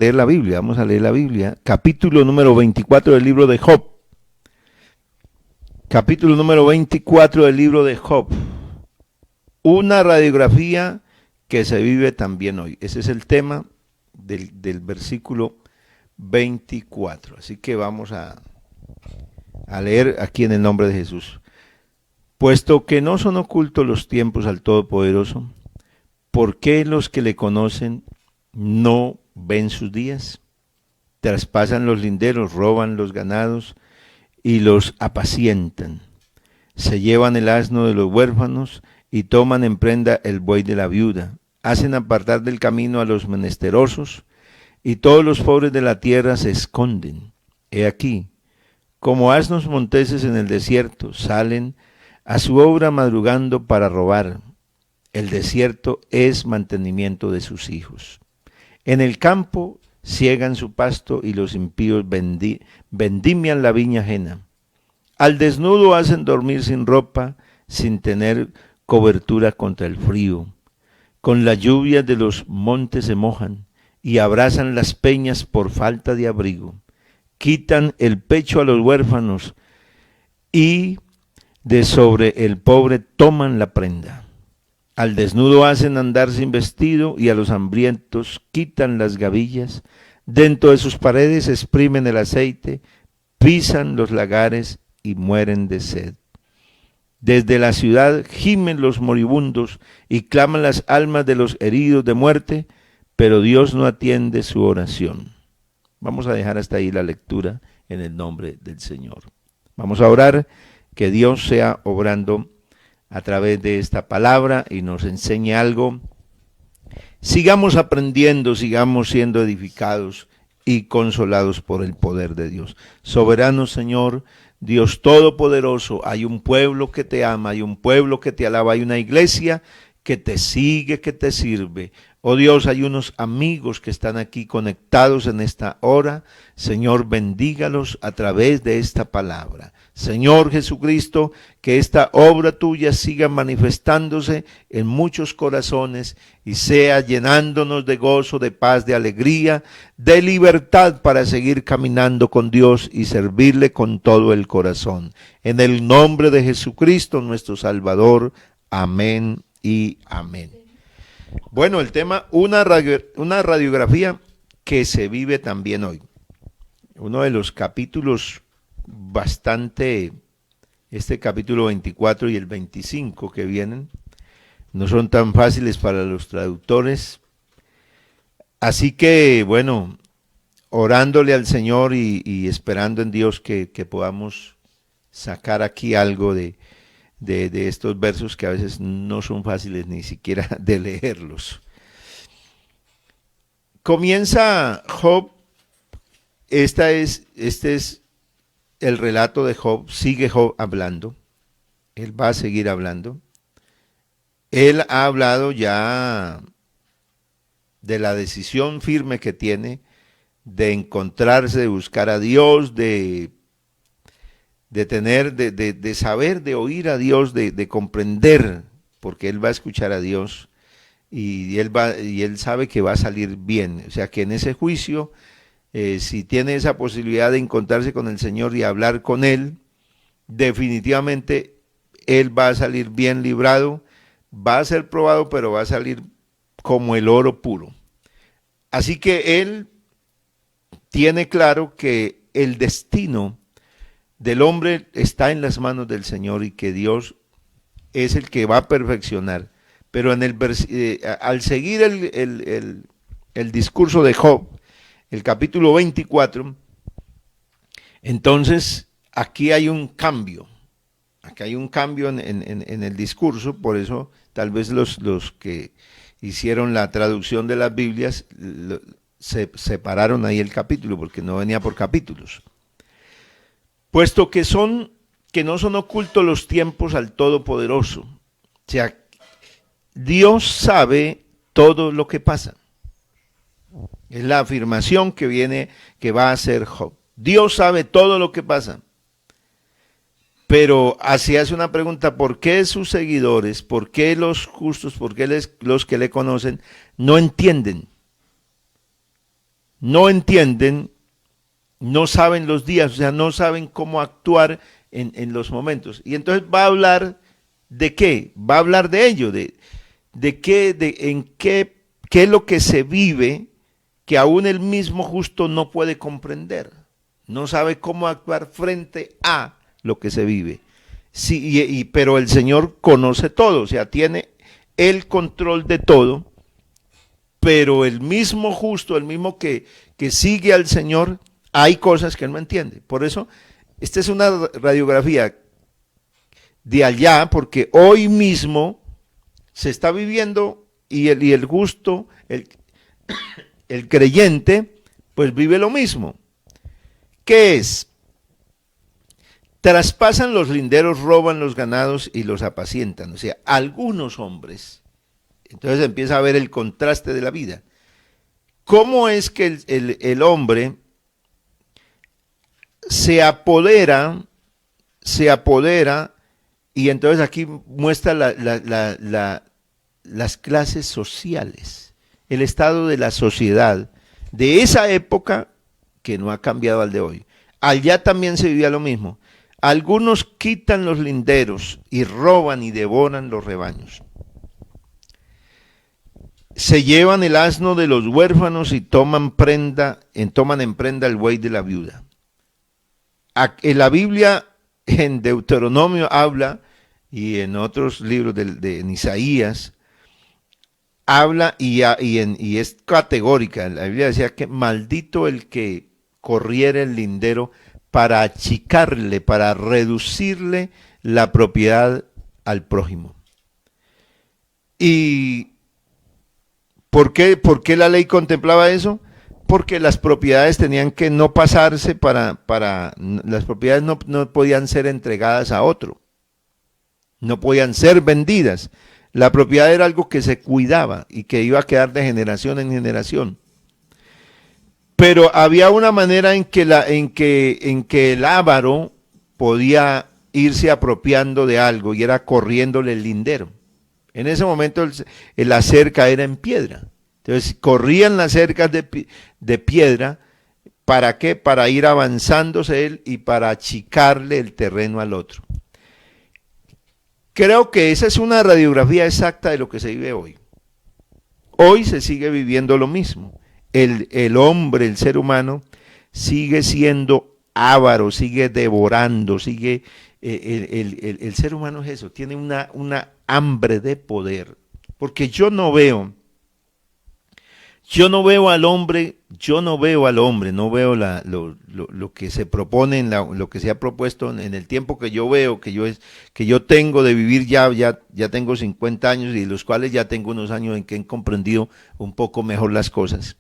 leer la Biblia, vamos a leer la Biblia, capítulo número 24 del libro de Job. Capítulo número 24 del libro de Job. Una radiografía que se vive también hoy. Ese es el tema del versículo 24. Así que vamos a leer aquí en el nombre de Jesús. Puesto que no son ocultos los tiempos al Todopoderoso, ¿por qué los que le conocen no ven sus días? Traspasan los linderos, roban los ganados y los apacientan. Se llevan el asno de los huérfanos y toman en prenda el buey de la viuda. Hacen apartar del camino a los menesterosos y todos los pobres de la tierra se esconden. He aquí, como asnos monteses en el desierto, salen a su obra madrugando para robar. El desierto es mantenimiento de sus hijos. En el campo ciegan su pasto y los impíos vendimian la viña ajena. Al desnudo hacen dormir sin ropa, sin tener cobertura contra el frío. Con la lluvia de los montes se mojan y abrazan las peñas por falta de abrigo. Quitan el pecho a los huérfanos y de sobre el pobre toman la prenda. Al desnudo hacen andar sin vestido y a los hambrientos quitan las gavillas. Dentro de sus paredes exprimen el aceite, pisan los lagares y mueren de sed. Desde la ciudad gimen los moribundos y claman las almas de los heridos de muerte, pero Dios no atiende su oración. Vamos a dejar hasta ahí la lectura en el nombre del Señor. Vamos a orar, que Dios sea obrando a través de esta palabra y nos enseñe algo. Sigamos aprendiendo, sigamos siendo edificados y consolados por el poder de Dios. Soberano Señor, Dios Todopoderoso, hay un pueblo que te ama, hay un pueblo que te alaba, hay una iglesia que te sigue, que te sirve. Oh Dios, hay unos amigos que están aquí conectados en esta hora. Señor, bendígalos a través de esta palabra. Señor Jesucristo, que esta obra tuya siga manifestándose en muchos corazones y sea llenándonos de gozo, de paz, de alegría, de libertad para seguir caminando con Dios y servirle con todo el corazón. En el nombre de Jesucristo, nuestro Salvador. Amén y amén. Bueno, el tema, una radiografía que se vive también hoy. Uno de los capítulos bastante, este capítulo 24 y el 25 que vienen, no son tan fáciles para los traductores. Así que, bueno, orándole al Señor y esperando en Dios que podamos sacar aquí algo de estos versos que a veces no son fáciles ni siquiera de leerlos. Comienza Job, este es el relato de Job, sigue Job hablando, él va a seguir hablando. Él ha hablado ya de la decisión firme que tiene de encontrarse, de buscar a Dios, de tener, de saber, de oír a Dios, de comprender, porque él va a escuchar a Dios y él sabe que va a salir bien. O sea que en ese juicio, si tiene esa posibilidad de encontrarse con el Señor y hablar con Él, definitivamente él va a salir bien librado, va a ser probado, pero va a salir como el oro puro. Así que él tiene claro que el destino del hombre está en las manos del Señor y que Dios es el que va a perfeccionar. Pero al seguir el discurso de Job, el capítulo 24, entonces aquí hay un cambio. Aquí hay un cambio en el discurso, por eso tal vez los que hicieron la traducción de las Biblias se separaron ahí el capítulo, porque no venía por capítulos. Puesto que no son ocultos los tiempos al Todopoderoso. O sea, Dios sabe todo lo que pasa. Es la afirmación que va a hacer Job. Dios sabe todo lo que pasa. Pero así hace una pregunta: ¿por qué sus seguidores, por qué los justos, por qué los que le conocen no entienden? no entienden, no saben los días, o sea, no saben cómo actuar en los momentos. Y entonces va a hablar de qué, va a hablar de ello, de qué, qué es lo que se vive que aún el mismo justo no puede comprender, no sabe cómo actuar frente a lo que se vive. Sí, pero el Señor conoce todo, o sea, tiene el control de todo, pero el mismo justo, el mismo que sigue al Señor, hay cosas que él no entiende. Por eso, esta es una radiografía de allá, porque hoy mismo se está viviendo y el justo, el creyente, pues vive lo mismo. ¿Qué es? Traspasan los linderos, roban los ganados y los apacientan. O sea, algunos hombres. Entonces empieza a ver el contraste de la vida. ¿Cómo es que el hombre se apodera, y entonces aquí muestra las clases sociales, el estado de la sociedad de esa época que no ha cambiado al de hoy? Allá también se vivía lo mismo. Algunos quitan los linderos y roban y devoran los rebaños. Se llevan el asno de los huérfanos y toman en prenda el buey de la viuda. En la Biblia, en Deuteronomio habla, y en otros libros en Isaías, habla y es categórica. La Biblia decía que maldito el que corriera el lindero para achicarle, para reducirle la propiedad al prójimo. ¿Y por qué la ley contemplaba eso? Porque las propiedades tenían que no pasarse las propiedades no podían ser entregadas a otro, no podían ser vendidas. La propiedad era algo que se cuidaba y que iba a quedar de generación en generación. Pero había una manera en que el avaro podía irse apropiando de algo y era corriéndole el lindero. En ese momento la cerca era en piedra. Entonces corrían las cercas de piedra. ¿Para qué? Para ir avanzándose él y para achicarle el terreno al otro. Creo que esa es una radiografía exacta de lo que se vive hoy. Hoy se sigue viviendo lo mismo. El hombre, el ser humano, sigue siendo avaro, sigue devorando, sigue... el ser humano es eso, tiene una hambre de poder. Porque yo no veo al hombre, no veo lo que se propone, lo que se ha propuesto en el tiempo que yo veo, que yo tengo de vivir ya tengo 50 años y de los cuales ya tengo unos años en que he comprendido un poco mejor las cosas.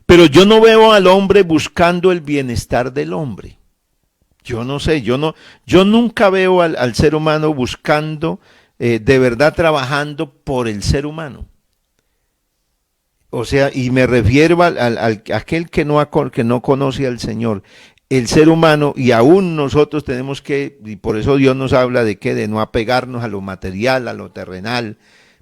Pero yo no veo al hombre buscando el bienestar del hombre. Yo no sé, yo nunca veo al ser humano buscando, de verdad trabajando por el ser humano. O sea, y me refiero a aquel que no conoce al Señor. El ser humano, y aún nosotros tenemos que, y por eso Dios nos habla de no apegarnos a lo material, a lo terrenal,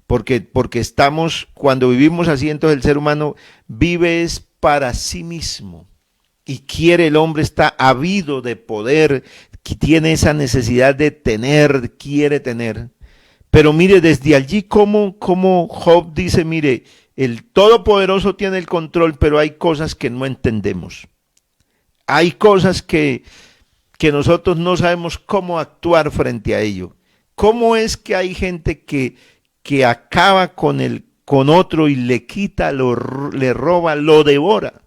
porque estamos, cuando vivimos así, entonces el ser humano vive es para sí mismo. Y el hombre está ávido de poder, que tiene esa necesidad de tener, quiere tener. Pero mire, desde allí como Job dice, mire, el Todopoderoso tiene el control, pero hay cosas que no entendemos. Hay cosas que nosotros no sabemos cómo actuar frente a ello. ¿Cómo es que hay gente que acaba con otro y le quita, le roba, lo devora?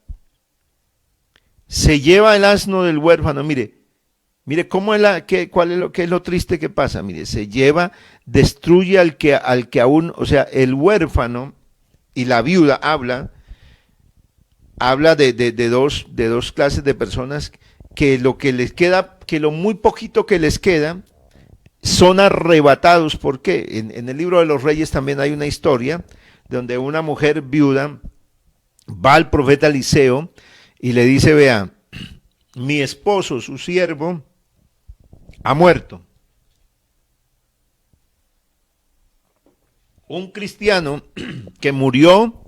Se lleva el asno del huérfano, mire cómo es qué es lo triste que pasa, mire, se lleva, destruye al que aún, o sea, el huérfano y la viuda habla de dos clases de personas que lo que les queda, que lo muy poquito que les queda, son arrebatados. ¿Por qué? En el libro de los Reyes también hay una historia donde una mujer viuda va al profeta Eliseo y le dice, vea, mi esposo, su siervo, ha muerto. Un cristiano que murió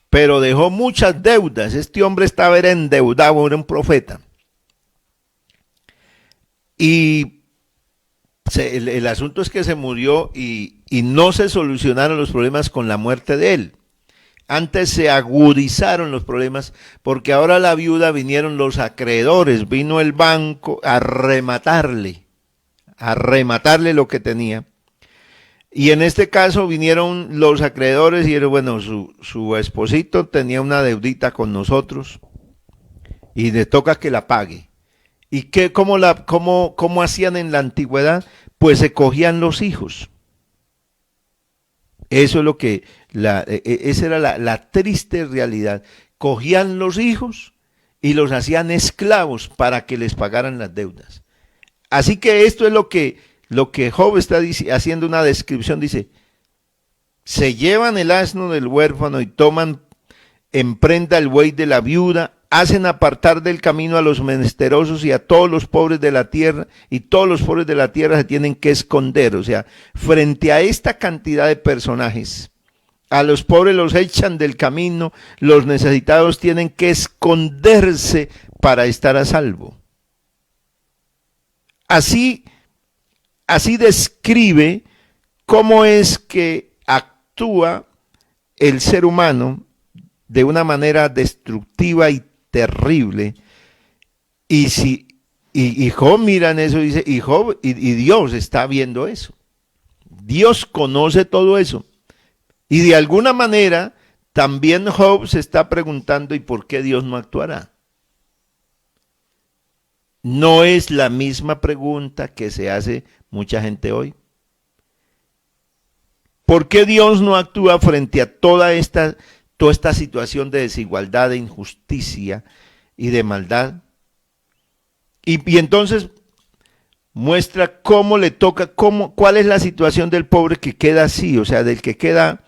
pero dejó muchas deudas. Este hombre estaba era endeudado, era un profeta. Y el asunto es que se murió y no se solucionaron los problemas con la muerte de él. Antes se agudizaron los problemas porque ahora la viuda vinieron los acreedores, vino el banco a rematarle lo que tenía. Y en este caso vinieron los acreedores y dijeron, bueno, su esposito tenía una deudita con nosotros y le toca que la pague. ¿Y cómo hacían en la antigüedad? Pues se cogían los hijos. Eso es lo que, esa era la triste realidad. Cogían los hijos y los hacían esclavos para que les pagaran las deudas. Así que esto es lo que Job está haciendo una descripción. Dice, se llevan el asno del huérfano y toman en prenda el buey de la viuda, hacen apartar del camino a los menesterosos y a todos los pobres de la tierra, y todos los pobres de la tierra se tienen que esconder. O sea, frente a esta cantidad de personajes, a los pobres los echan del camino, los necesitados tienen que esconderse para estar a salvo. Así describe cómo es que actúa el ser humano de una manera destructiva y terrible. Y Job mira en eso y dice, y Dios está viendo eso. Dios conoce todo eso. Y de alguna manera también Job se está preguntando, ¿y por qué Dios no actuará? No es la misma pregunta que se hace mucha gente hoy. ¿Por qué Dios no actúa frente a toda esta situación de desigualdad, de injusticia y de maldad? Y entonces muestra cómo le toca, cuál es la situación del pobre que queda así, o sea, del que queda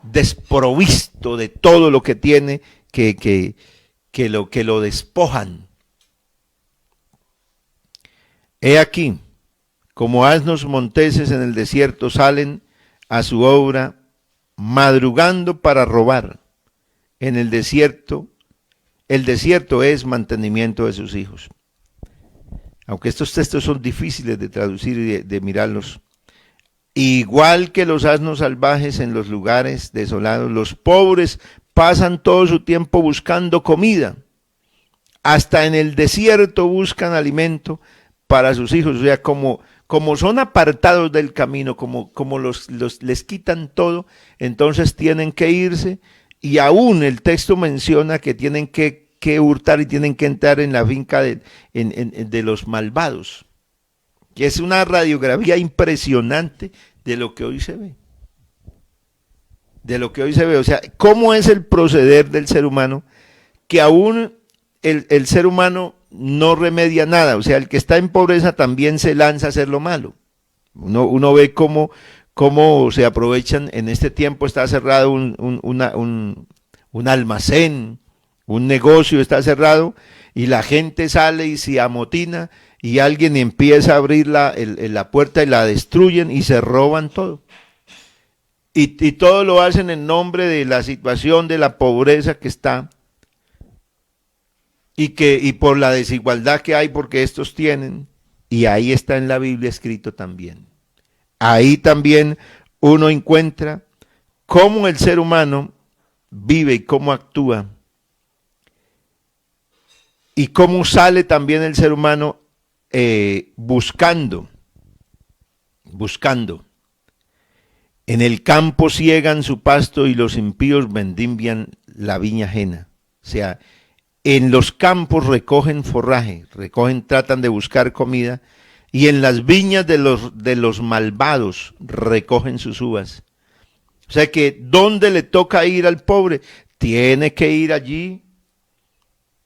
desprovisto de todo lo que tiene, que lo despojan. He aquí, como asnos monteses en el desierto salen a su obra, madrugando para robar. En el desierto es mantenimiento de sus hijos. Aunque estos textos son difíciles de traducir y de mirarlos. Igual que los asnos salvajes en los lugares desolados, los pobres pasan todo su tiempo buscando comida. Hasta en el desierto buscan alimento para sus hijos. O sea, como son apartados del camino, como les quitan todo, entonces tienen que irse. Y aún el texto menciona que tienen que hurtar y tienen que entrar en la finca de los malvados, que es una radiografía impresionante de lo que hoy se ve. De lo que hoy se ve, o sea, cómo es el proceder del ser humano, que aún el ser humano no remedia nada. O sea, el que está en pobreza también se lanza a hacer lo malo. Uno ve cómo se aprovechan. En este tiempo está cerrado un almacén, un negocio está cerrado, y la gente sale y se amotina, y alguien empieza a abrir la puerta y la destruyen y se roban todo. Y todo lo hacen en nombre de la situación de la pobreza que está, y por la desigualdad que hay, porque estos tienen, y ahí está en la Biblia escrito también. Ahí también uno encuentra cómo el ser humano vive y cómo actúa, y cómo sale también el ser humano buscando. En el campo ciegan su pasto y los impíos vendimian la viña ajena. O sea, en los campos recogen forraje, tratan de buscar comida, y en las viñas de los malvados recogen sus uvas. O sea que, ¿dónde le toca ir al pobre? Tiene que ir allí,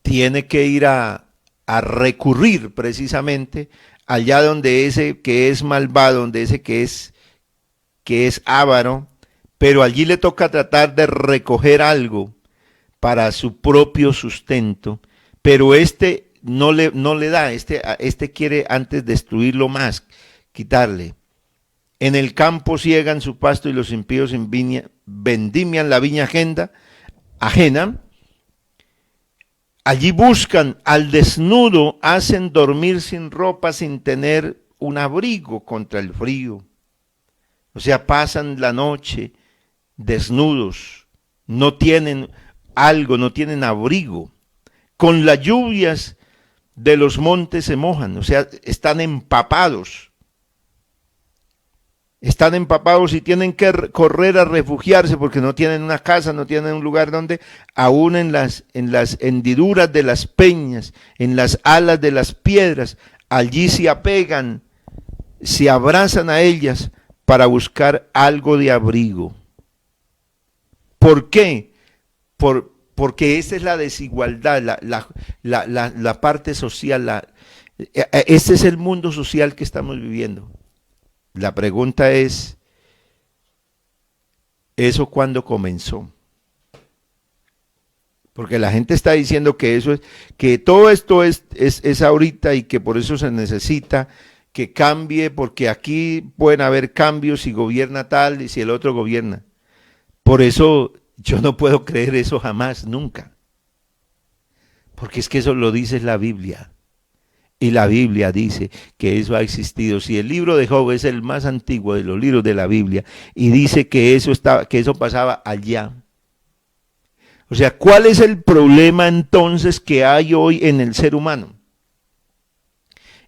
tiene que ir a recurrir precisamente allá donde ese que es malvado, donde ese que es avaro, pero allí le toca tratar de recoger algo para su propio sustento, pero este no le da, este quiere antes destruirlo más, quitarle. En el campo ciegan su pasto y los impíos vendimian la viña ajena, ajena. Allí buscan al desnudo, hacen dormir sin ropa, sin tener un abrigo contra el frío. O sea, pasan la noche desnudos, no tienen algo, no tienen abrigo. Con las lluvias de los montes se mojan, o sea, están empapados. Están empapados y tienen que correr a refugiarse porque no tienen una casa, no tienen un lugar donde, aún en las hendiduras de las peñas, en las alas de las piedras, allí se apegan, se abrazan a ellas para buscar algo de abrigo. ¿Por qué? Porque esa es la desigualdad, la parte social, este es el mundo social que estamos viviendo. La pregunta es, ¿eso cuándo comenzó? Porque la gente está diciendo que eso es, que todo esto es ahorita y que por eso se necesita que cambie, porque aquí pueden haber cambios si gobierna tal y si el otro gobierna. Por eso yo no puedo creer eso jamás, nunca. Porque es que eso lo dice la Biblia. Y la Biblia dice que eso ha existido. Si el libro de Job es el más antiguo de los libros de la Biblia y dice que eso pasaba allá. O sea, ¿cuál es el problema entonces que hay hoy en el ser humano?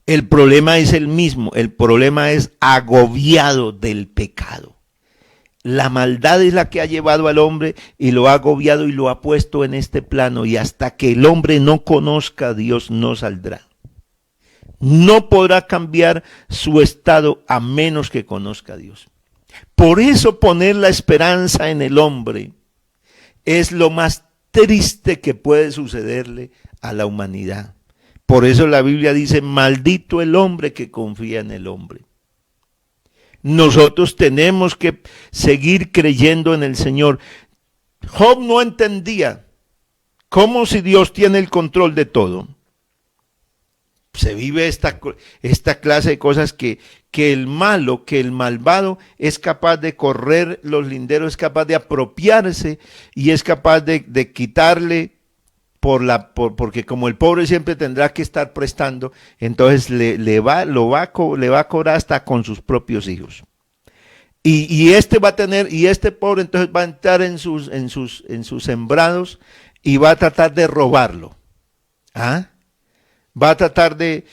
El problema es el mismo, el problema es agobiado del pecado. La maldad es la que ha llevado al hombre y lo ha agobiado y lo ha puesto en este plano, y hasta que el hombre no conozca a Dios no saldrá. No podrá cambiar su estado a menos que conozca a Dios. Por eso poner la esperanza en el hombre es lo más triste que puede sucederle a la humanidad. Por eso la Biblia dice, maldito el hombre que confía en el hombre. Nosotros tenemos que seguir creyendo en el Señor. Job no entendía cómo, si Dios tiene el control de todo, se vive esta clase de cosas que el malo, que el malvado es capaz de correr los linderos, es capaz de apropiarse y es capaz de quitarle porque como el pobre siempre tendrá que estar prestando, entonces le va a cobrar hasta con sus propios hijos. Y este pobre entonces va a entrar en sus sembrados y va a tratar de robarlo. ¿Ah? Va a tratar de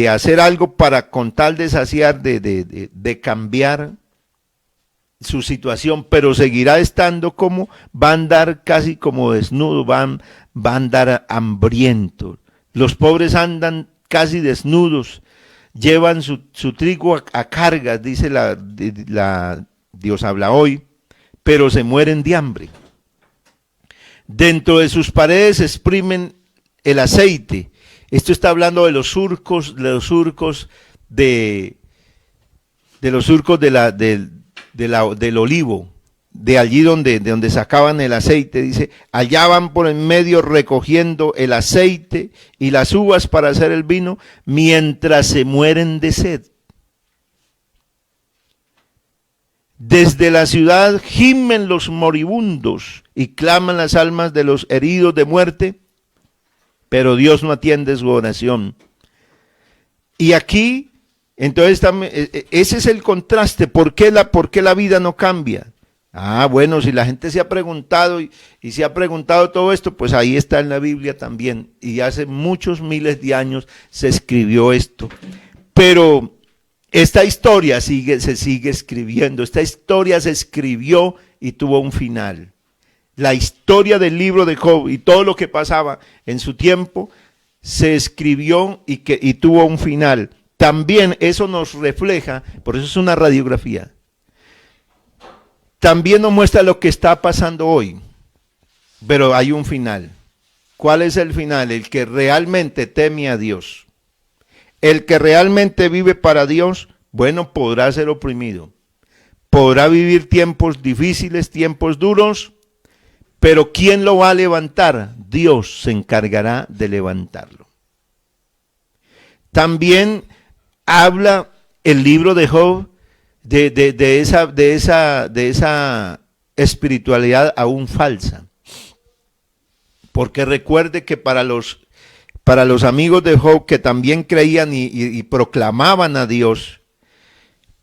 hacer algo para, con tal de saciar, de cambiar su situación, pero seguirá estando como, va a andar casi como desnudo, va a andar hambriento. Los pobres andan casi desnudos, llevan su trigo a cargas, dice Dios habla hoy, pero se mueren de hambre. Dentro de sus paredes exprimen el aceite. Esto está hablando de los surcos del olivo, de allí donde sacaban el aceite. Dice, allá van por en medio recogiendo el aceite y las uvas para hacer el vino, mientras se mueren de sed. Desde la ciudad gimen los moribundos y claman las almas de los heridos de muerte, pero Dios no atiende su oración. Y aquí, entonces, ese es el contraste. ¿Por qué la vida no cambia? Ah, bueno, si la gente se ha preguntado y se ha preguntado todo esto, pues ahí está en la Biblia también. Y hace muchos miles de años se escribió esto. Pero esta historia se sigue escribiendo. Esta historia se escribió y tuvo un final. La historia del libro de Job y todo lo que pasaba en su tiempo se escribió y tuvo un final. También eso nos refleja, por eso es una radiografía. También nos muestra lo que está pasando hoy, pero hay un final. ¿Cuál es el final? El que realmente teme a Dios, el que realmente vive para Dios, bueno, podrá ser oprimido, podrá vivir tiempos difíciles, tiempos duros, pero ¿quién lo va a levantar? Dios se encargará de levantarlo. También habla el libro de Job de esa espiritualidad aún falsa. Porque recuerde que para los amigos de Job que también creían y proclamaban a Dios,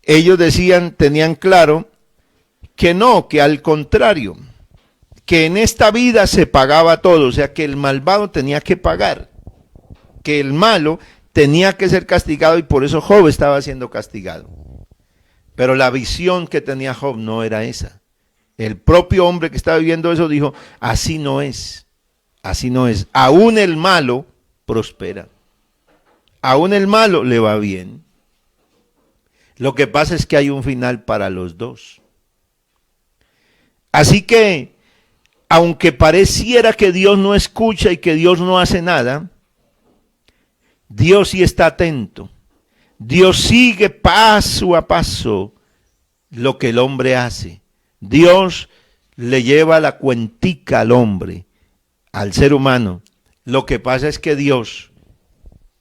ellos decían, tenían claro que no, que al contrario, que en esta vida se pagaba todo, o sea que el malvado tenía que pagar, que el malo tenía que ser castigado y por eso Job estaba siendo castigado. Pero la visión que tenía Job no era esa. El propio hombre que estaba viviendo eso dijo, así no es, así no es. Aún el malo prospera, aún el malo le va bien. Lo que pasa es que hay un final para los dos. Así que, aunque pareciera que Dios no escucha y que Dios no hace nada, Dios sí está atento. Dios sigue paso a paso lo que el hombre hace. Dios le lleva la cuentica al hombre, al ser humano. Lo que pasa es que Dios,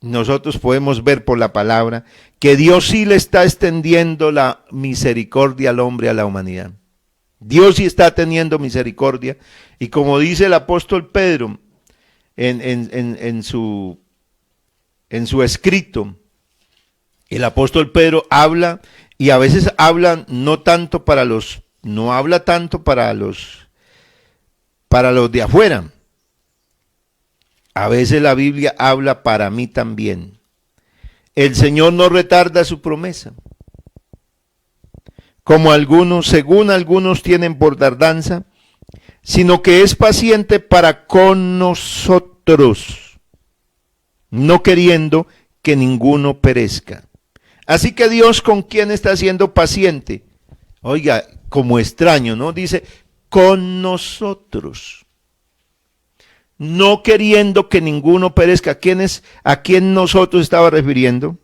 nosotros podemos ver por la palabra, que Dios sí le está extendiendo la misericordia al hombre, a la humanidad. Dios sí está teniendo misericordia. Y como dice el apóstol Pedro en su escrito, el apóstol Pedro habla, y a veces habla no habla tanto para los de afuera. A veces la Biblia habla para mí también. El Señor no retarda su promesa, como según algunos tienen por tardanza, sino que es paciente para con nosotros, no queriendo que ninguno perezca. Así que Dios, ¿con quién está siendo paciente? Oiga, como extraño, ¿no? Dice, con nosotros, no queriendo que ninguno perezca. ¿A quién nosotros estaba refiriendo?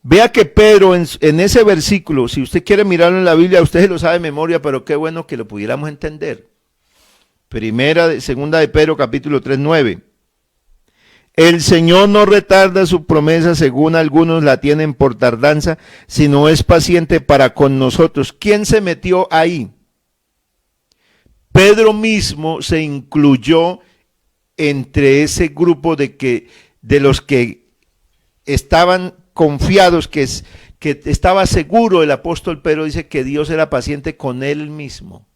Vea que Pedro en ese versículo, si usted quiere mirarlo en la Biblia, usted se lo sabe de memoria, pero qué bueno que lo pudiéramos entender. Segunda de Pedro, capítulo 3, 9. El Señor no retarda su promesa, según algunos la tienen por tardanza, sino es paciente para con nosotros. ¿Quién se metió ahí? Pedro mismo se incluyó entre ese grupo de los que estaban confiados, que estaba seguro. El apóstol Pedro dice que Dios era paciente con él mismo.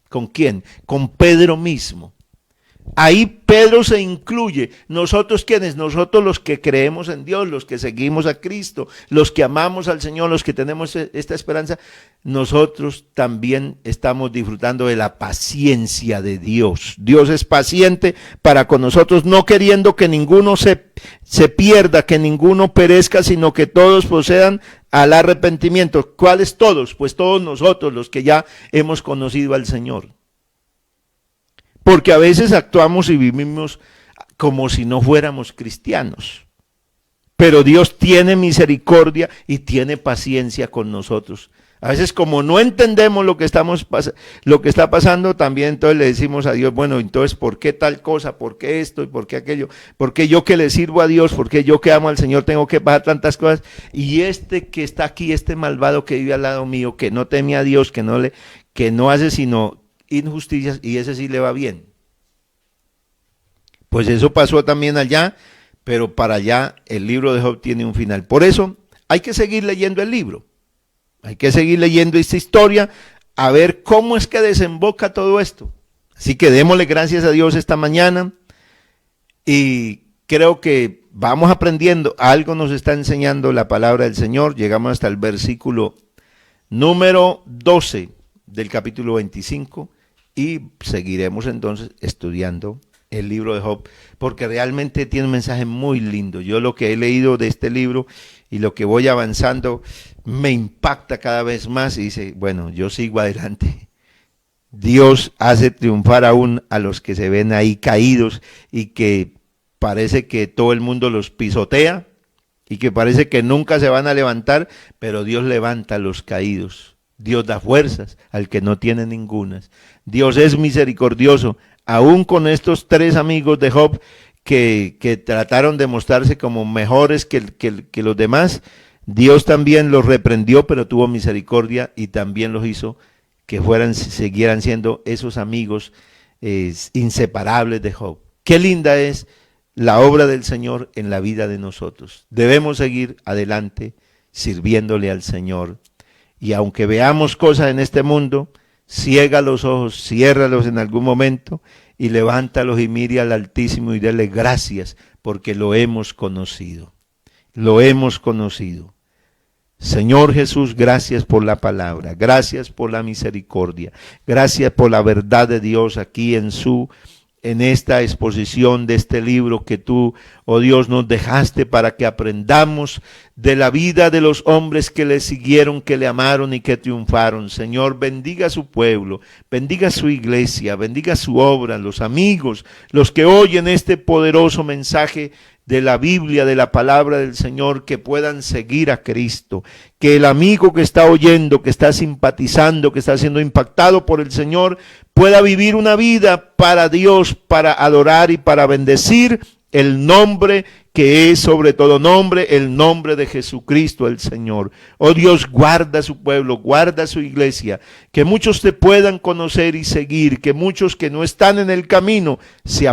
¿Con quién? Con Pedro mismo. Ahí Pedro se incluye. ¿Nosotros quiénes? Nosotros los que creemos en Dios, los que seguimos a Cristo, los que amamos al Señor, los que tenemos esta esperanza, nosotros también estamos disfrutando de la paciencia de Dios. Dios es paciente para con nosotros, no queriendo que ninguno se pierda, que ninguno perezca, sino que todos procedan al arrepentimiento. ¿Cuáles todos? Pues todos nosotros, los que ya hemos conocido al Señor. Porque a veces actuamos y vivimos como si no fuéramos cristianos. Pero Dios tiene misericordia y tiene paciencia con nosotros. A veces como no entendemos lo que está pasando, también entonces le decimos a Dios, bueno, entonces ¿por qué tal cosa? ¿Por qué esto? ¿Y por qué aquello? ¿Por qué yo que le sirvo a Dios? ¿Por qué yo que amo al Señor tengo que pasar tantas cosas? Y este que está aquí, este malvado que vive al lado mío, que no teme a Dios, que no hace sino injusticias, y ese sí le va bien. Pues eso pasó también allá, pero para allá el libro de Job tiene un final. Por eso hay que seguir leyendo el libro, hay que seguir leyendo esta historia, a ver cómo es que desemboca todo esto. Así que démosle gracias a Dios esta mañana, y creo que vamos aprendiendo, algo nos está enseñando la palabra del Señor. Llegamos hasta el versículo número 12 del capítulo 25 y seguiremos entonces estudiando el libro de Job, porque realmente tiene un mensaje muy lindo. Yo lo que he leído de este libro y lo que voy avanzando me impacta cada vez más y dice, bueno, yo sigo adelante. Dios hace triunfar aún a los que se ven ahí caídos y que parece que todo el mundo los pisotea y que parece que nunca se van a levantar, pero Dios levanta a los caídos. Dios da fuerzas al que no tiene ningunas. Dios es misericordioso, aún con estos tres amigos de Job que trataron de mostrarse como mejores que los demás. Dios también los reprendió, pero tuvo misericordia y también los hizo que siguieran siendo esos amigos inseparables de Job. Qué linda es la obra del Señor en la vida de nosotros. Debemos seguir adelante sirviéndole al Señor. Y aunque veamos cosas en este mundo, ciega los ojos, ciérralos en algún momento y levántalos y mire al Altísimo y dele gracias porque lo hemos conocido. Lo hemos conocido. Señor Jesús, gracias por la palabra, gracias por la misericordia, gracias por la verdad de Dios aquí en esta exposición de este libro que tú, oh Dios, nos dejaste para que aprendamos de la vida de los hombres que le siguieron, que le amaron y que triunfaron. Señor, bendiga a su pueblo, bendiga a su iglesia, bendiga su obra, los amigos, los que oyen este poderoso mensaje de la Biblia, de la palabra del Señor, que puedan seguir a Cristo, que el amigo que está oyendo, que está simpatizando, que está siendo impactado por el Señor, pueda vivir una vida para Dios, para adorar y para bendecir el nombre que es sobre todo nombre, el nombre de Jesucristo el Señor. Oh Dios, guarda a su pueblo, guarda a su iglesia, que muchos te puedan conocer y seguir, que muchos que no están en el camino se